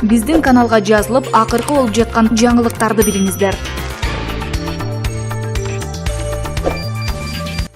Биздин каналга жазылып, акыркы болуп жаткан жаңылыктарды билиңиздер.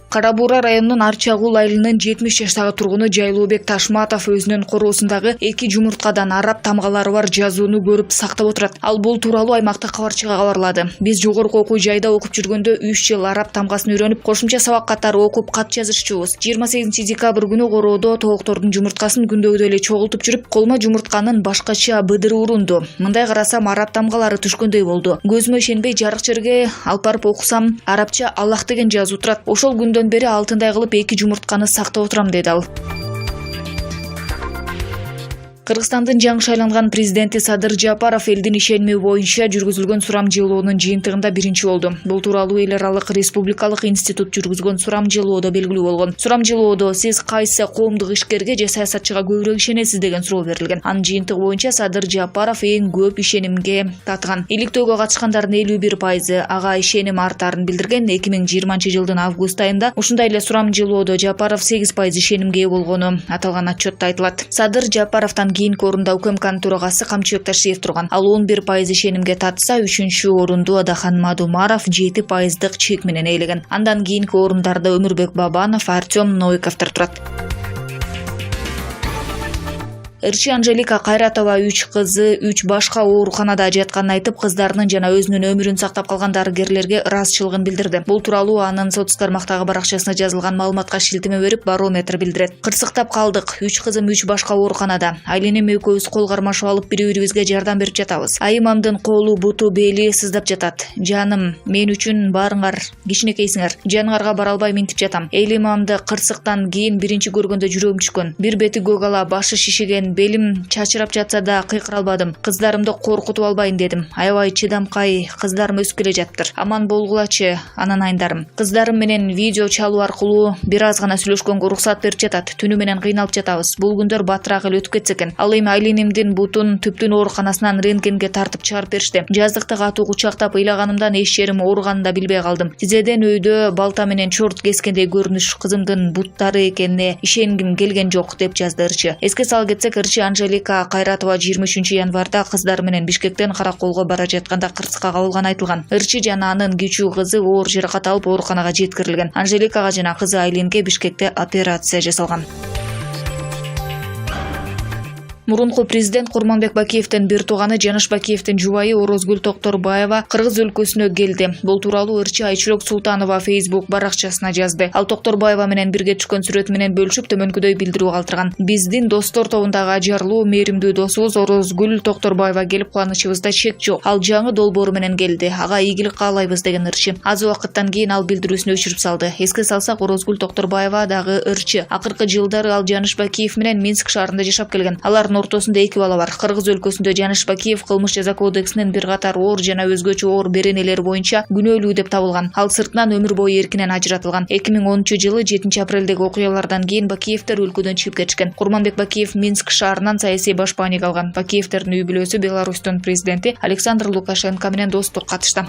Кара Буура районунун Арчагул айылынын 70 жаштагы тургуну Жайлообек Ташматов өзүнүн короосундагы 2 жумурткадан араб тамгалары бар жазууну көрүп сактап отурат. Ал бул тууралуу аймактык кабарчыга кабарлады. Биз жогорку окуу жайда окуп жүргөндө 3 жыл араб тамгасын үйрөнүп, кошумча сабак катары окуп кат жазышчубуз. 28 декабрь күнү короодо тооктордун жумурткасын күндөгүдөй эле чогултуп жүрүп, колума жумуртканын башкача быдыры урунду. Мындай карасам араб тамгалары түшкөндөй болду. Көзүмө ишенбей жарык жерге алып барып окусам, арабча Аллах деген жазуу турат. Ошол күндөн бери алтындай кылып 2 жумуртканы сактап отурам, деди ал. Кыргызстандын жаңы шайланган президенти Садыр Жапаров элдин ишеними боюнча жүргүзүлгөн сурам жылоонун жыйынтыгында биринчи болду. Бул тууралуу эл аралык республикалык институт жүргүзгөн сурам жылоодо белгилүү болгон. Сурам жылоодо сиз кайсы коомдук ишкерге же саясатчыга көбүрөөк ишенесиз деген суроо берилген. Анын жыйынтыгы боюнча Садыр Жапаров эң көп ишенимге татыган. Иликтөөгө катышкандардын 51%, ага ишеним артаарын билдирген. 2020 жылдын август айында ушундай эле сурам жылоодо Жапаров 8% ишенимге ээ болгону аталган отчетто айтылат. Садыр Жапаровдон кийинки орунда УКМКнын төрагасы Камчыбек Ташиев турган. Ал 11% ишенимге татса, 3-чү орунду Адахан Мадумаров 7%дык чек менен ээлеген. Андан кийинки орундарда Өмүрбек Бабанов, Артем Новиковдор турат. Эрчи Анжелика Кайратова 3 кызы 3 башка ооруканада жатканын айтып, кыздарынын жана өзүнүн өмүрүн сактап калган дарыгерлерге ыраазычылыгын билдирди. Бул тууралуу анын соц тармактагы баракчасына жазылган маалыматка шилтеме берип, Барометр билдирет. Кырсыктап калдык. 3 кызым 3 башка ооруканада. Айленем экөөбүз кол кармашып алып, бири-бирибизге жардам берип жатабыз. Айымамдын колу, буту, бели сыздап жатат. Жаным, мен үчүн баарыңар кичинекейсиңер. Жаныңарга бара албай минтип жатам. Эйлимамды кырсыктан кийин биринчи көргөндө жүрөгүм түшкөн. Бир бети көк ала, башы шишиген, белим чачырап жатса да кыйкыра албадым. Кыздарымды коркутуп албайын дедим. Аябай чыдамкай, кыздарым өсүп келе жатыптыр. Аман болгулачы, анан айындарым. Кыздарым менен видео чалуу аркылуу бир аз гана сүйлөшкөнгө уруксат берип жатат. Түнү менен кыйналып жатабыз. Бул күндөр батыраак эле өтүп кетсе экен. Ал эми айленимдин бутун түптүн ооруканасынан рентгенге тартып чыгарып беришти. Жаздыкта катуу кучактап ыйлаганымдан эч жерим ооруганын да билбей калдым. Тизеден өйдө балта менен чорт кескендей көрүнүш кызымдын буттары экенине ишенгим келген жок, деп жазды Ырчы. Эске сала кетсек, Эрчи Анжелика Кайратова 23 январда кыздары менен Бишкектен Караколго бара жатканда кырсыкка кабылганы айтылган. Ырчы жана анын кичүү кызы оор жаракат алып ооруканага жеткирилген. Анжеликага жана кызы Айленге Бишкекте операция жасалган. Мурунку президент Курманбек Бакиевдин бир тууганы Жаныш Бакиевдин жубайы Орозгүл Токторбаева Кыргыз өлкөсүнө келди. Бул тууралуу Ырчы Айчүрөк Султанова Facebook баракчасына жазды. Ал Токторбаева менен бирге түшкөн сүрөт менен бөлүшүп, төмөнкүдөй билдирүү калтырган. Биздин достор тобундагы ажарлуу, мээримдүү досубуз Орозгүл Токторбаева келип, кубанычыбызда чек жок. Ал жаңы долбоору менен келди. Ага ийгилик каалайбыз, деген Ырчы. Аз убакыттан кийин ал билдирүүсүн өчүрүп салды. Эске салсак, Орозгүл Токторбаева дагы Ырчы. Акыркы жылдары ал Жаныш Бакиев менен Минск шаарында жашап келген. Алардын ортосунда 2 бала бар. Кыргыз өлкөсүндө Жаныш Бакиев кылмыш жаза кодексинин бир катар оор жана өзгөчө оор беренелери боюнча күнөөлүү деп табылган. Ал сыртынан өмүр бою эркинен ажыратылган. 2010-жылы 7 апрелдеги окуялардан кийин Бакиевдер өлкөдөн чыгып кетишкен. Курманбек Бакиев Минск шаарынан саясий башпаанник алган. Бакиевдердин үй бүлөсү Беларустун президенти Александр Лукашенко менен достук катышты.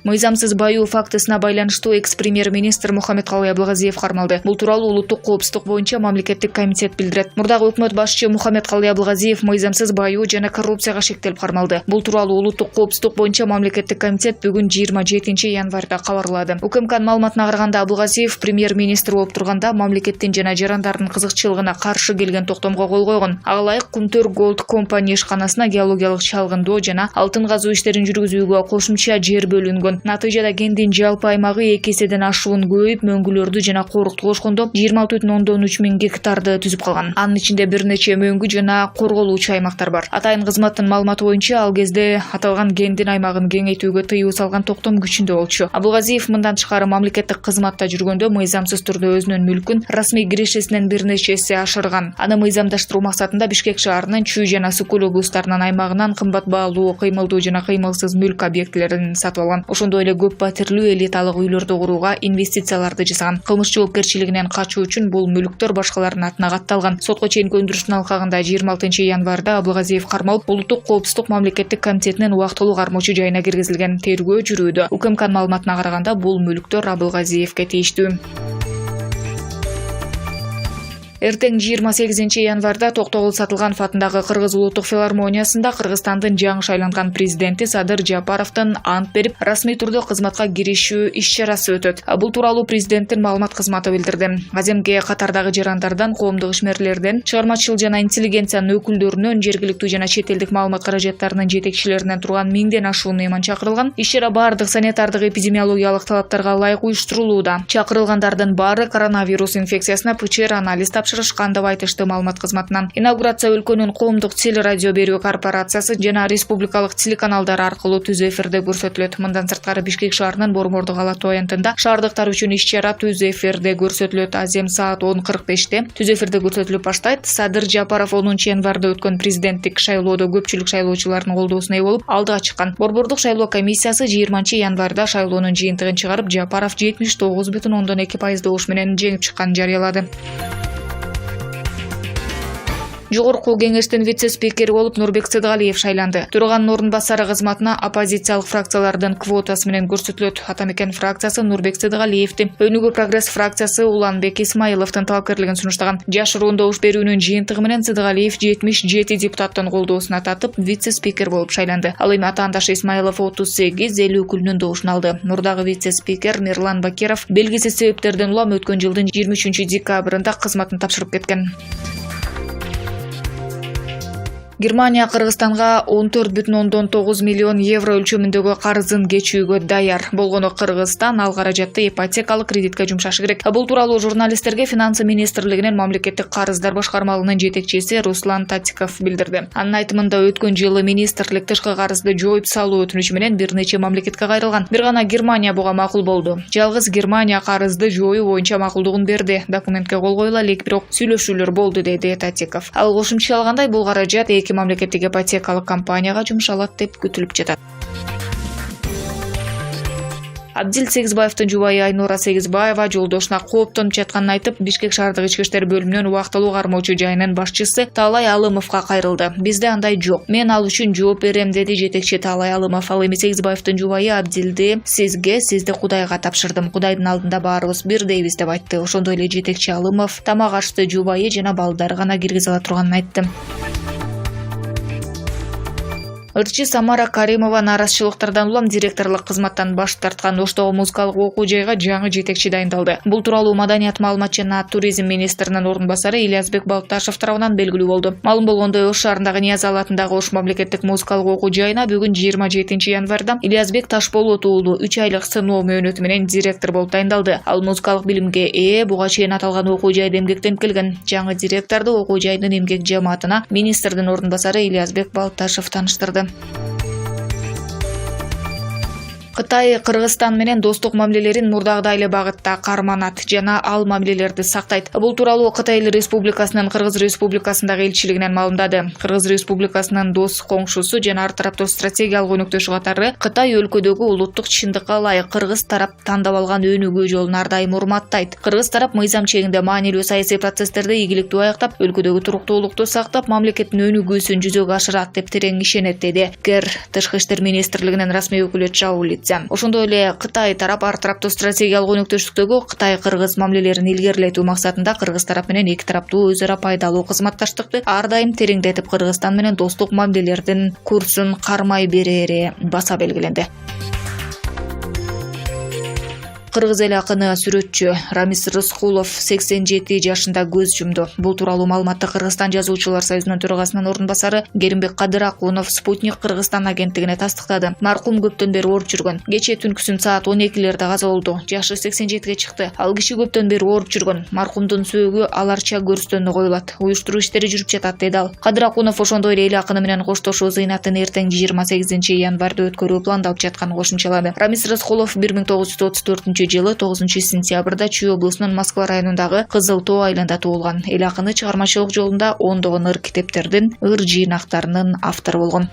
Мыйзамсыз баюу фактысына байланыштуу экс-премьер-министр Мухаммедкалый Абылгазиев кармалды. Бул тууралуу улуттук коопсуздук боюнча мамлекеттик комитет билдирет. Мурдагы өкмөт башчы Мухаммедкалый Абылгазиев мыйзамсыз баюу жана коррупцияга шектелип кармалды. Бул тууралуу улуттук коопсуздук боюнча мамлекеттик комитет бүгүн 27 январда кабарлады. УКМКнын маалыматына караганда, Абылгазиев премьер-министр болуп турганда мамлекеттин жана жарандардын кызыкчылыгына каршы келген токтомго кол койгон. Ага ылайык Кумтөр Голд компания ишканасына геологиялык чалгындоо жана алтын казуу иштерин жүргүзүүгө кошумча жер бөлүнгөн. Натыйжада кенттин жалпы аймагы 2 эседен ашуун көбөйүп, мөңгүлөрдү жана корукту кошкондо 26,3 миң гектарды түзүп калган. Анын ичинде бир нече мөңгү жана корголуучу аймактар бар. Атайын кызматтын маалыматы боюнча, ал кезде аталган кенттин аймагын кеңейтүүгө тыюу салган токтом күчүндө болчу. Абылгазиев мындан тышкары мамлекеттик кызматта жүргөндө мыйзамсыз түрдө өзүнүн мүлкүн расмий кирешесинен бир нече эсе ашырган. Аны мыйзамдаштыруу максатында Бишкек шаарынын Чүй жана Сукул облустарынын аймагынан кымбат баалуу кыймылдуу жана кыймылсыз мүлк объектилерин сатып алган. Ошондой эле көп патирлүү элиталык үйлөрдү курууга инвестицияларды жасаган. Кылмыш жоопкерчилигинен качуу үчүн бул мүлктөр башкалардын атына катталган. Сотко чейинки өндүрүштүн алкагында 26 январда Абылгазиев кармалып, улуттук коопсуздук мамлекеттик комитетинин убактылуу кармоочу жайына киргизилген. Тергөө жүрүүдө. УКМКнын маалыматына караганда, бул мүлктөр Абылгазиевке тийиштүү. Эртең 28 январда Токтогул Сатылганов атындагы Кыргыз улуттук филармониясында Кыргызстандын жаңы шайланган президенти Садыр Жапаровдун ант берип, расмий түрдө кызматка киришүү иш-чарасы өтөт. Бул тууралуу президенттин маалымат кызматы билдирди. Аземге катардагы жарандардан, коомдук ишмерлерден, чыгармачыл жана интеллигенциянын өкүлдөрүнөн, жергиликтүү жана чет элдик маалымат каражаттарынын жетекчилеринен турган 1000ден ашуун мейман чакырылган. Иш-чара бардык санитардык эпидемиологиялык талаптарга ылайык уюштурулууда. Чакырылгандардын баары коронавирус инфекциясына ПЧР анализ тапшырышкан деп айтышты маалымат кызматынан. Инаугурация өлкөнүн коомдук телерадио берүү корпорациясы жана республикалык телеканалдар аркылуу түз эфирде көрсөтүлөт. Мындан сырткары Бишкек шаарынын Бормордук Алатоо аянтында шаардыктар үчүн иш-чара түз эфирде көрсөтүлөт. Азем саат 10:45 түз эфирде көрсөтүлүп баштайт. Садыр Жапаров 10 январда өткөн президенттик шайлоодо көпчүлүк шайлоочулардын колдоосуна ээ болуп алдыга чыккан. Борбордук шайлоо комиссиясы 20 январда шайлоонун жыйынтыгын чыгарып, Жапаров 79,2% добуш менен жеңип чыкканын жарыялады. Жогорку кеңештин вице-спикери болуп Нурбек Сыдыгалиев шайланды. Төраганын орун басары кызматына оппозициялык фракциялардын квотасы менен көрсөтүлөт. Атамекен фракциясы Нурбек Сыдыгалиевди, Өнүгүү прогресс фракциясы Уланбек Исмаиловдун талапкерлигин сунуштаган. Жашыруун добуш берүүнүн жыйынтыгы менен Сыдыгалиев 77 депутаттын колдоосуна татып, вице-спикер болуп шайланды. Ал эми атаандашы Исмаилов 38, эл өкүлүнүн добушун алды. Нурдагы вице-спикер Мирлан Бакиров белгисиз себептерден улам өткөн жылдын 23 декабрында кызматын тапшырып кеткен. Германия Кыргызстанга 14,9 миллион евро өлчөмүндөгү карызын кечүүгө даяр. Болгону Кыргызстан ал каражатты ипотекалык кредитке жумшашы керек. Бул тууралуу журналисттерге Финансы министрлигинин мамлекеттик карыздар башкармалыгынын жетекчиси Руслан Татиков билдирди. Анын айтымында өткөн жылы министрлик тышкы карызды жооп салуу өтүнүчү менен бир нече мамлекетке кайрылган. Бир гана Германия буга макул болду. Жалгыз Германия карызды жоюу боюнча макулдугун берди. Документке кол коюла элек, бирок сүйлөшүүлөр болду, деди Татиков. Ал кошумчалагандай, бул каражат эки мамлекеттик ипотекалык компанияга жумшалат деп күтүлүп жатат. Абдил Сегизбаевдин жубайы Айнура Сегизбаева жолдошуна кооптонуп жатканын айтып, Бишкек шаардык ички иштер бөлүмүнүн убактылуу кармоочу жайынын башчысы Таалай Алымовго кайрылды. Бизде андай жок. Мен ал үчүн жооп берем, деди жетекчи Таалай Алымов. Ал эми Сегизбаевдин жубайы Абдилди сизди Кудайга тапшырдым. Кудайдын алдында баарыбыз бирдейбиз деп айтты. Ошондой эле жетекчи Алымов тамак ашты жубайы жана балдары гана киргизе ала турганын айтты. Ырчы Самара Каримова наразычылыктардан улам директорлук кызматтан баш тарткан Оштогу музыкалык окуу жайга жаңы жетекчи дайындалды. Бул тууралуу Маданият, маалымат жана туризм министринин орун басары Ильязбек Балташев тарабынан белгилүү болду. Маалым болгондой, Ош шаарындагы Нияз Алы атындагы Ош мамлекеттик музыкалык окуу жайына бүгүн 27 январда Ильязбек Ташболот уулу 3 айлык сыноо мөөнөтү менен директор болуп дайындалды. Ал музыкалык билимге ээ, буга чейин аталган окуу жайда эмгектенип келген. Жаңы директорду окуу жайдын эмгек жамаатына министрдин орун басары Ильязбек Балташев тааныштырды. Кытай Кыргызстан менен достук мамилелерин мурдагыдай эле багытта карманат жана ал мамилелерди сактайт. Бул тууралуу Кытай Республикасынын Кыргыз Республикасындагы элчилигинен маалымдады. Кыргыз Республикасынын дос коңшусу жана ар тараптуу стратегиялык өнөктөшү катары Кытай өлкөдөгү улуттук чындыкка ылайык Кыргыз тарап тандап алган өнүгүү жолун ар дайым урматтайт. Кыргыз тарап мыйзам чегинде маанилүү саясий процесстерди ийгиликтүү аяктап, өлкөдөгү туруктуулукту сактап, мамлекеттин өнүгүүсүн жүзөгө ашырат деп терең ишенет, деди КР Тышкы иштер министрлигинин расмий өкүлү Чаулит. Ошондой эле Кытай тарап ар тараптуу стратегиялык өнөктөштүктөгү Кытай-Кыргыз мамилелерин илгерилетүү максатында Кыргыз тарап менен эки тараптуу өз ара пайдалуу кызматташтыкты ар дайым тереңдетип, Кыргызстан менен достук мамилелердин курсун кармай берери баса белгиленди. Кыргыз эл акыны, сүрөтчү Рамис Рыскулов 87 жашында көз жумду. Бул тууралуу маалыматты Кыргызстан жазуучулар союзунун төрагасынын орун басары Керимбек Кадыракунов Спутник Кыргызстан агенттигине тастыктады. Маркум көптөн бери ооруп жүргөн. Кечээ түнкүсүн саат 12-лерде каза болду. Жашы 87-ге чыкты. Ал киши көптөн бери ооруп жүргөн. Маркумдун сөөгү аларча көрүстөнү коюлат. Уюштуруу иштери жүрүп жатат, деди ал. Кадыракунов ошондой эле эл акыны менен коштошуу зыйнатын эртең 28 январда өткөрүү пландалып жатканын кошумчалады. Рамис Рыскулов 1934 жылы 9 сентябрда Чүй облусунун Москва районундагы Кызыл Тоо айылында туулган. Эл акыны чыгармачылык жолунда ондогон ыр китептердин, ыр жыйнактарынын автору болгон.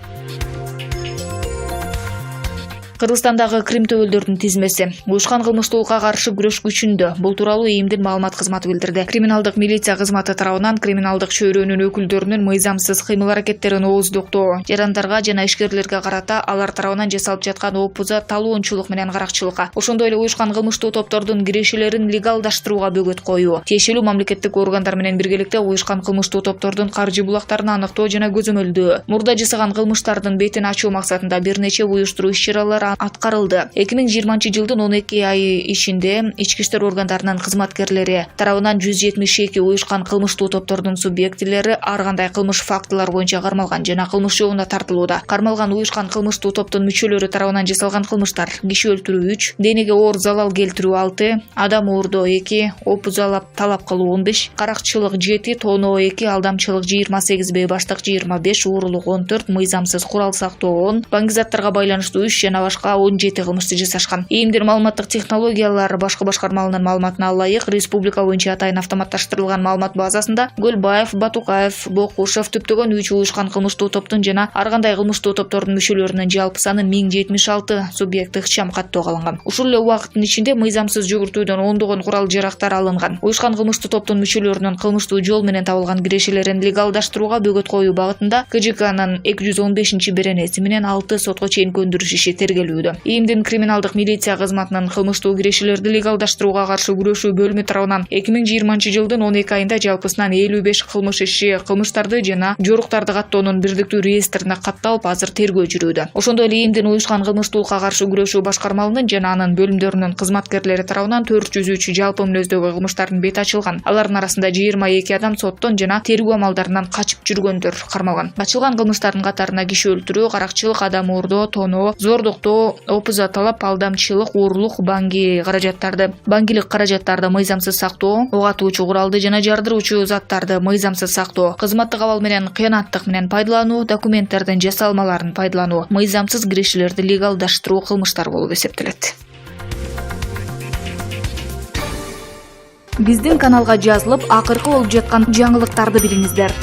Кыргызстандагы Крим төбөлдөрүнүн тизмеси уюшкан кылмыштуулукка каршы күрөш күчүндө. Бул тууралуу ИИМдин маалымат кызматы билдирди. Криминалдык милиция кызматы тарабынан криминалдык чөйрөнүн өкүлдөрүнүн мыйзамсыз кыймыл аракеттерин ооздуктоо, жарандарга жана ишкерлерге карата алар тарабынан жасалып жаткан опуза талоончулук менен каракчылыкка, ошондой эле уюшкан кылмыштуу топтордун кирешелерин легалдаштырууга бөгөт коюу, тиешелүү мамлекеттик органдар менен биргеликте уюшкан кылмыштуу топтордун каржы булактарын аныктоо жана көзөмөлдөө, мурда жасаган кылмыштардын бетин ачуу максатында бир нече уюштуруу иш-чаралары аткарылды. 2020-жылдын 12 айы ичинде ички иштер органдарынын кызматкерлери тарабынан 172 уюшкан кылмыштуу топтордун субъектилери ар кандай кылмыш фактылар боюнча кармалган жана кылмыш жолуна тартылууда. Кармалган уюшкан кылмыштуу топтун мүчөлөрү тарабынан жасалган кылмыштар: киши өлтүрүү 3, денеге оор залал келтирүү 6, адам оордоо 2, опузалап талап кылуу 15, каракчылык 7, тоноо 2, алдамчылык 28, бейбаштык 25, уурулук 14, мыйзамсыз курал сактоо 10, баңгизаттарга байланыштуу 3 жана башка 17 кылмышты жасашкан. ИИМдин маалыматтык технологиялар башкы башкармаларынын маалыматына ылайык республика боюнча атайын автоматташтырылган маалымат базасында Көлбаев, Батукаев, Бокушев түптөгөн 3 уюшкан кылмыштуу топтун жана ар кандай кылмыштуу топтордун мүчөлөрүнүн жалпы саны 1076 субъекти ыкчам каттоого алынган. Ушул эле убакыттын ичинде мыйзамсыз жүгүртүүдөн ондогон курал жарактар алынган. Уюшкан кылмыштуу топтун мүчөлөрүнүн кылмыштуу жол менен табылган кирешелерин легалдаштырууга бөгөт коюу багытында КЖКнын 215-беренеси менен 6 сотко чейин көндүрүш иши тергелүүдө. ИИМдин криминалдык милиция кызматынын кылмыштуу кирешелерди легалдаштырууга каршы күрөшүү бөлүмү тарабынан 2020-жылдын 12 айында жалпысынан 55 кылмыш иши кылмыштарды жана жоруктарды каттоонун бирдиктүү реестрине катталып, азыр тергөө жүрүүдө. Ошондой эле ИИМдин уюшкан кылмыштуулукка каршы күрөшүү башкармалынын жана анын бөлүмдөрүнүн кызматкерлери тарабынан 403 жалпы мүнөздөгү кылмыштардын бети ачылган. Алардын арасында 22 адам соттон жана тергөө амалдарынан качып жүргөндөр кармалган. Ачылган кылмыштардын катарына киши өлтүрүү, каракчылык, адам оордоо, тоноо, зордуктоо, опуза талап, алдамчылык, уурлук, баңгилик каражаттарды мыйзамсыз сактоо, ок атуучу куралды жана жардыруучу заттарды мыйзамсыз сактоо, кызматтык абал менен кыянаттык менен пайдалануу, документтердин жасалмаларын пайдалануу, мыйзамсыз кирешелерди легалдаштыруу кылмыштар болуп эсептелет. Биздин каналга жазылып, акыркы болуп жаткан жаңылыктарды билиңиздер.